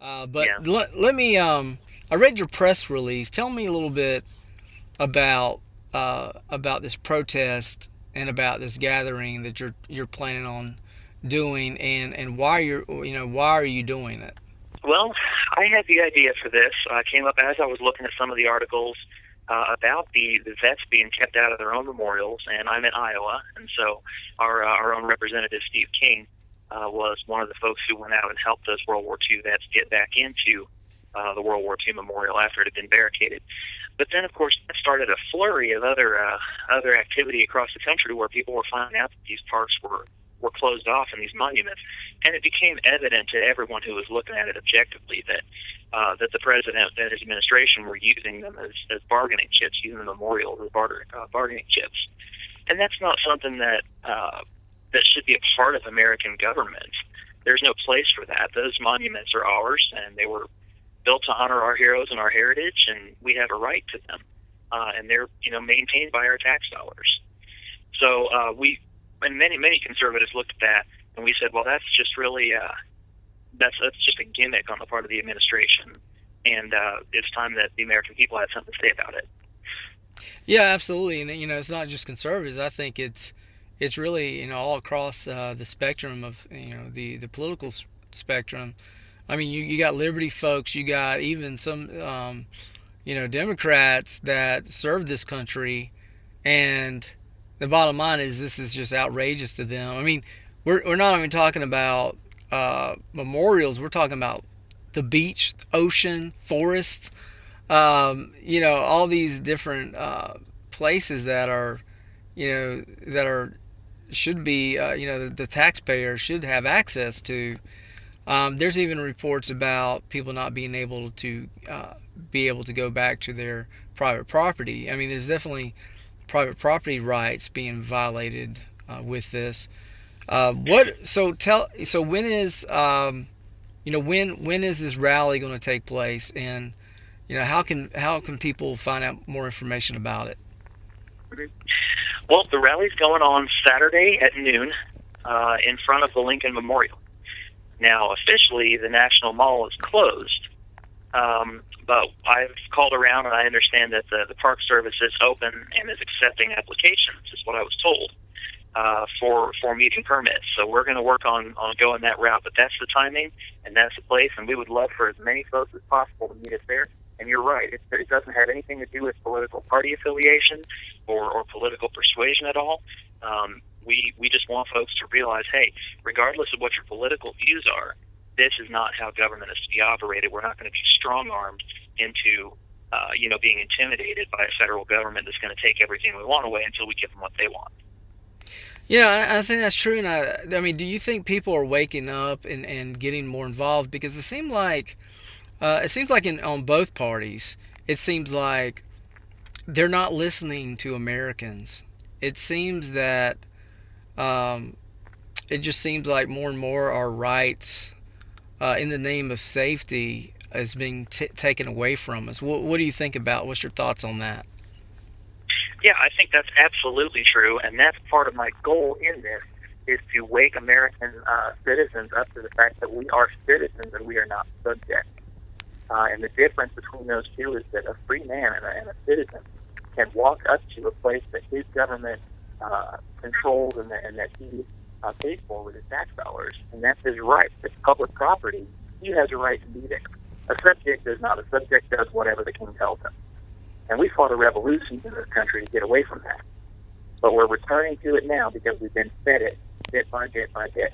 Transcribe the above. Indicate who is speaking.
Speaker 1: But
Speaker 2: Yeah.
Speaker 1: let me. I read your press release. Tell me a little bit about about this protest and about this gathering that you're planning on doing, and why why are you doing it?
Speaker 2: Well, I had the idea for this. I came up as I was looking at some of the articles about the vets being kept out of their own memorials, and I'm in Iowa, and so our own representative Steve King was one of the folks who went out and helped those World War II vets get back into the World War II memorial after it had been barricaded. But then, of course, that started a flurry of other activity across the country where people were finding out that these parks were closed off and these monuments, and it became evident to everyone who was looking at it objectively that the president and his administration were using them as bargaining chips, using the memorials as bargaining chips, and that's not something that should be a part of American government. There's no place for that. Those monuments are ours, and they were built to honor our heroes and our heritage, and we have a right to them. And they're maintained by our tax dollars. So we and many conservatives looked at that, and we said, well, that's just really that's just a gimmick on the part of the administration, and it's time that the American people had something to say about it.
Speaker 1: Yeah, absolutely. And it's not just conservatives. I think it's really all across the spectrum of the political spectrum. I mean, you got liberty folks, you got even some Democrats that serve this country, and the bottom line is this is just outrageous to them. I mean, we're not even talking about memorials. We're talking about the beach, ocean, forest. All these different places that are, that are should be, the taxpayer should have access to. There's even reports about people not being able to be able to go back to their private property. I mean, there's definitely private property rights being violated with this. What? So tell. So when is when is this rally going to take place, and how can people find out more information about it?
Speaker 2: Well, the rally's going on Saturday at noon in front of the Lincoln Memorial. Now, officially, the National Mall is closed, but I've called around and I understand that the Park Service is open and is accepting applications, is what I was told, for meeting permits. So we're going to work on going that route, but that's the timing and that's the place, and we would love for as many folks as possible to meet us there. And you're right, it doesn't have anything to do with political party affiliation or political persuasion at all. We just want folks to realize, hey, regardless of what your political views are, this is not how government is to be operated. We're not going to be strong-armed into, being intimidated by a federal government that's going to take everything we want away until we give them what they want.
Speaker 1: Yeah, I think that's true. And I mean, do you think people are waking up and getting more involved? Because it seems like on both parties, it seems like they're not listening to Americans. It seems that um, it just seems like more and more our rights, in the name of safety, is being taken away from us. What do you think about? What's your thoughts on that?
Speaker 2: Yeah, I think that's absolutely true, and that's part of my goal in this is to wake American citizens up to the fact that we are citizens and we are not subjects. And the difference between those two is that a free man and a citizen can walk up to a place that his government controls and that he pays for with his tax dollars, and that's his right. It's public property. He has a right to be there. A subject does not. A subject does whatever the king tells him. And we fought a revolution in this country to get away from that. But we're returning to it now because we've been fed it bit by bit by bit.